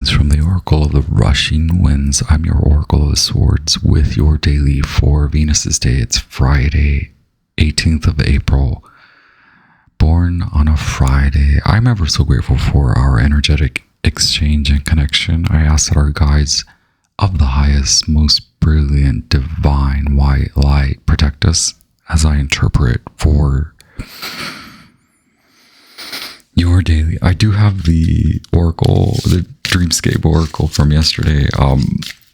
It's from the Oracle of the Rushing Winds. I'm your Oracle of Swords with your daily for Venus's Day. It's Friday, 18th of April. Born on a Friday. I'm ever so grateful for our energetic exchange and connection. I ask that our guides of the highest, most brilliant, divine white light protect us as I interpret for your daily. I do have the Oracle, the Dreamscape Oracle from yesterday.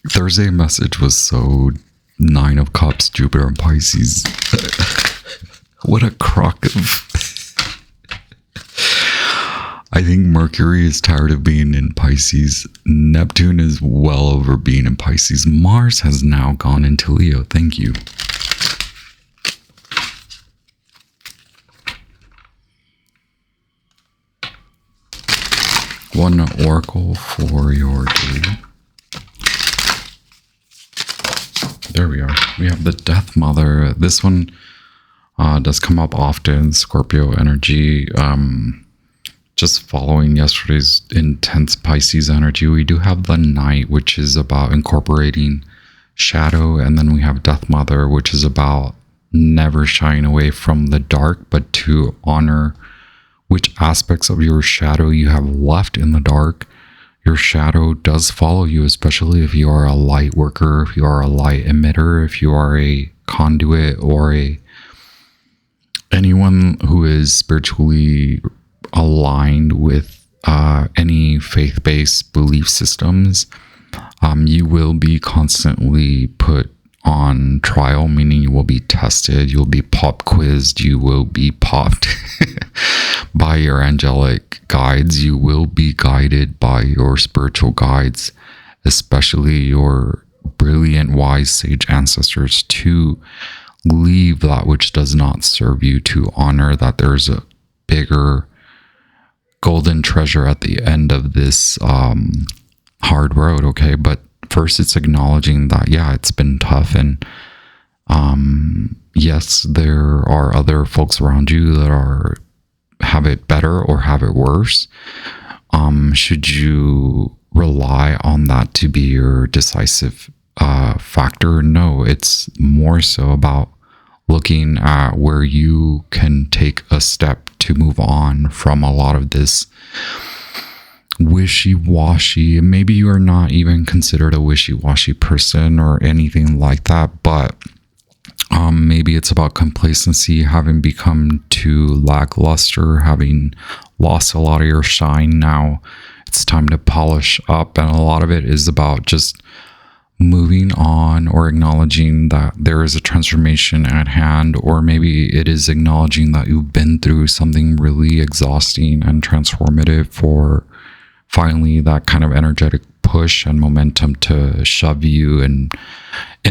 Thursday message was so 9 of Cups, Jupiter and Pisces. What a crock of... I think Mercury is tired of being in Pisces. Neptune is well over being in Pisces. Mars has now gone into Leo. Thank you. One oracle for your day. There we are. We have the Death Mother. This one does come up often. Scorpio energy. Just following yesterday's intense Pisces energy, we do have the Knight, which is about incorporating shadow. And then we have Death Mother, which is about never shying away from the dark, but to honor which aspects of your shadow you have left in the dark. Your shadow does follow you, especially if you are a light worker, if you are a light emitter, if you are a conduit or anyone who is spiritually aligned with any faith-based belief systems. You will be constantly put on trial, meaning you will be tested, you'll be pop quizzed, you will be popped by your angelic guides, you will be guided by your spiritual guides, especially your brilliant, wise, sage ancestors, to leave that which does not serve you, to honor that there's a bigger golden treasure at the end of this hard road, okay? But first, it's acknowledging that, yeah, it's been tough. And yes, there are other folks around you that have it better or have it worse. Should you rely on that to be your decisive factor? No, it's more so about looking at where you can take a step to move on from a lot of this wishy-washy. Maybe you are not even considered a wishy-washy person or anything like that, but maybe it's about complacency, having become too lackluster, having lost a lot of your shine. Now it's time to polish up, and a lot of it is about just moving on or acknowledging that there is a transformation at hand, or maybe it is acknowledging that you've been through something really exhausting and transformative for finally that kind of energetic push and momentum to shove you in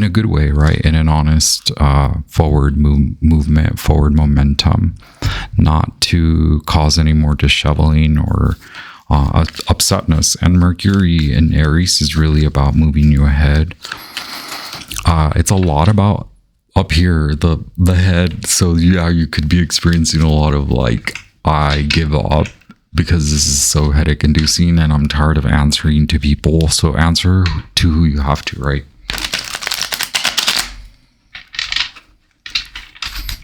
a good way, right? In an honest forward movement, forward momentum, not to cause any more disheveling or upsetness. And Mercury in Aries is really about moving you ahead. It's a lot about up here, the head. So yeah, you could be experiencing a lot of like, I give up because this is so headache inducing and I'm tired of answering to people. So answer to who you have to, right?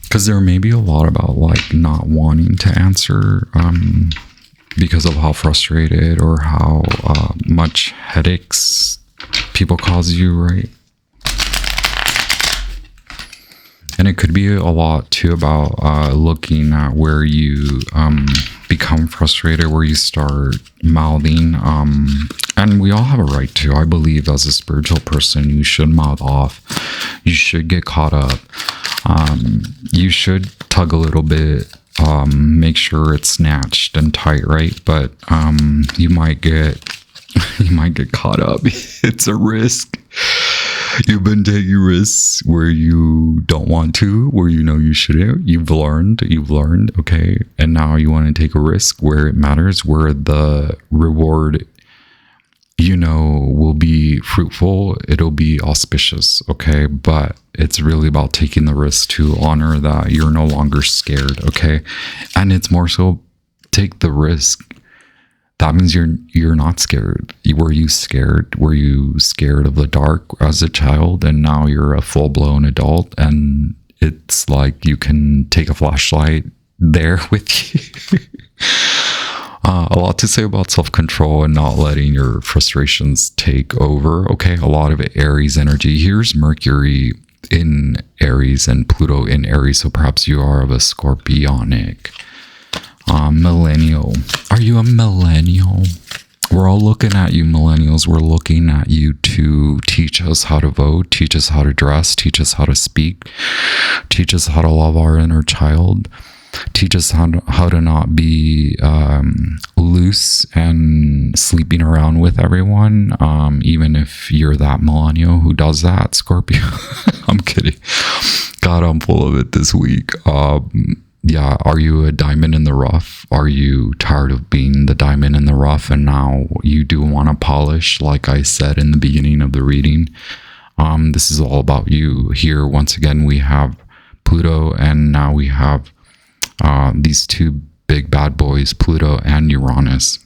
Because there may be a lot about like not wanting to answer because of how frustrated or how much headaches people cause you, right? And it could be a lot too about looking at where you become frustrated, where you start mouthing. And we all have a right to. I believe as a spiritual person, you should mouth off. You should get caught up. You should tug a little bit. Make sure it's snatched and tight, right? But you might get caught up. It's a risk. You've been taking risks where you don't want to, where you know you shouldn't. You've learned, okay? And now you want to take a risk where it matters, where the reward, will be fruitful. It'll be auspicious, okay? But it's really about taking the risk to honor that you're no longer scared, okay? And it's more so take the risk that means you're not scared. Were you scared? Were you scared of the dark as a child, and now you're a full-blown adult, and it's like you can take a flashlight there with you? A lot to say about self-control and not letting your frustrations take over. Okay, a lot of Aries energy. Here's Mercury in Aries and Pluto in Aries, so perhaps you are of a scorpionic millennial. Are you a millennial? We're all looking at you, millennials. We're looking at you to teach us how to vote, teach us how to dress, teach us how to speak, teach us how to love our inner child, teach us how to not be loose and sleeping around with everyone, even if you're that millennial who does that, Scorpio. I'm kidding. God, I'm full of it this week. Yeah, are you a diamond in the rough? Are you tired of being the diamond in the rough, and now you do want to polish, like I said in the beginning of the reading? This is all about you. Here, once again, we have Pluto, and now we have these two big bad boys, Pluto and Uranus,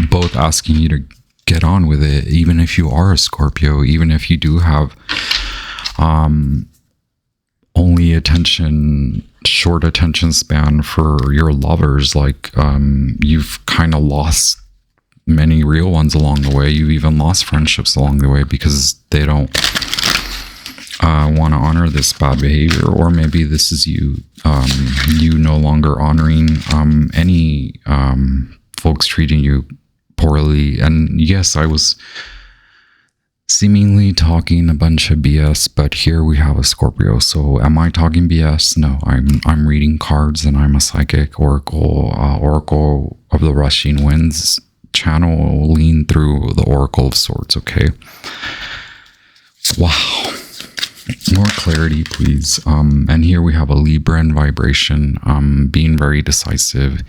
both asking you to get on with it, even if you are a Scorpio, even if you do have only short attention span for your lovers. Like you've kind of lost many real ones along the way. You've even lost friendships along the way because they don't want to honor this bad behavior, or maybe this is you no longer honoring any folks treating you poorly. And yes, I was seemingly talking a bunch of BS, but here we have a Scorpio. So am I talking BS? No, I'm reading cards, and I'm a psychic oracle of the rushing winds, channeling through the Oracle of Swords. Okay. Wow. More clarity, please. And here we have a Libra in vibration, being very decisive,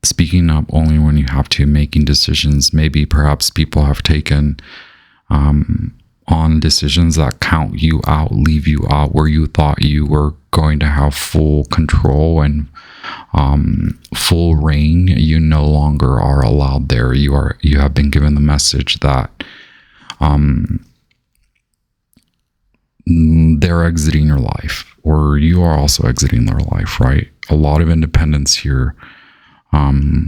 speaking up only when you have to, making decisions. Maybe perhaps people have taken on decisions that count you out, leave you out, where you thought you were going to have full control and full reign. You no longer are allowed there. You have been given the message that they're exiting your life, or you are also exiting their life, right? A lot of independence here.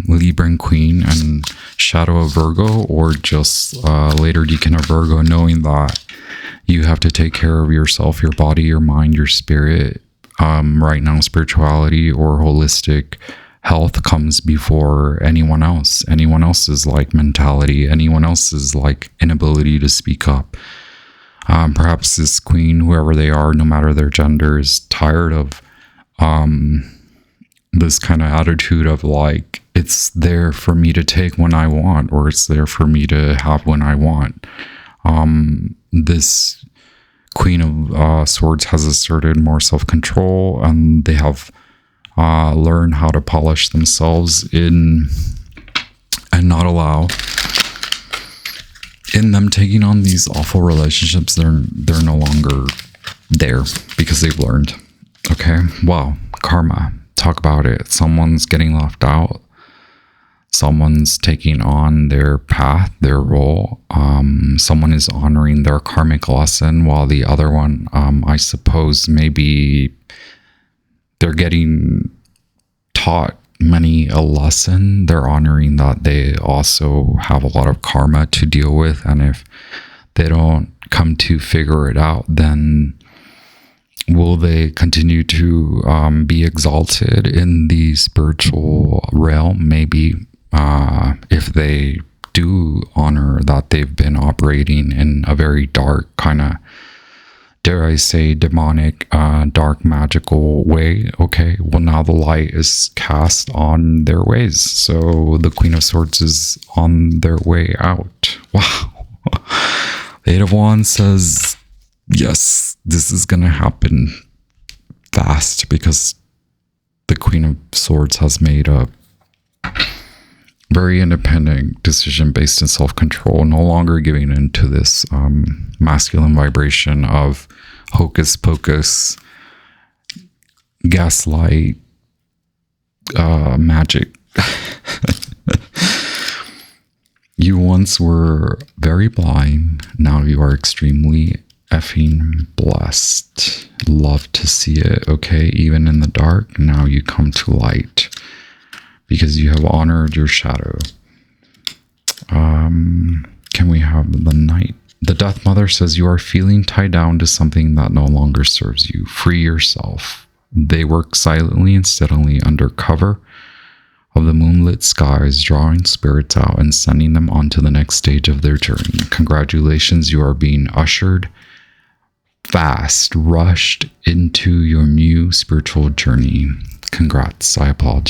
Libra and Queen and Shadow of Virgo, or just later Deacon of Virgo, knowing that you have to take care of yourself, your body, your mind, your spirit. Right now, spirituality or holistic health comes before anyone else. Anyone else's like mentality, anyone else's like inability to speak up. Perhaps this queen, whoever they are, no matter their gender, is tired of this kind of attitude of like, it's there for me to take when I want, or it's there for me to have when I want. This Queen of Swords has asserted more self-control, and they have learned how to polish themselves and not allow in them taking on these awful relationships. They're no longer there because they've learned. Okay, wow, karma. Talk about it. Someone's getting left out. Someone's taking on their path, their role. Someone is honoring their karmic lesson, while the other one, I suppose, maybe they're getting taught many a lesson. They're honoring that they also have a lot of karma to deal with, and if they don't come to figure it out, then will they continue to be exalted in the spiritual realm? Maybe if they do honor that they've been operating in a very dark kind of, dare I say, demonic, dark, magical way. Okay, well, now the light is cast on their ways. So the Queen of Swords is on their way out. Wow. The Eight of Wands says, yes, this is going to happen fast, because the Queen of Swords has made a very independent decision based in self-control, no longer giving into this masculine vibration of hocus pocus, gaslight, magic. You once were very blind. Now you are extremely effing blessed. Love to see it, okay? Even in the dark, now you come to light because you have honored your shadow. Can we have the night? The Death Mother says you are feeling tied down to something that no longer serves you. Free yourself. They work silently and steadily under cover of the moonlit skies, drawing spirits out and sending them on to the next stage of their journey. Congratulations, you are being ushered fast, rushed into your new spiritual journey. Congrats, I applaud you.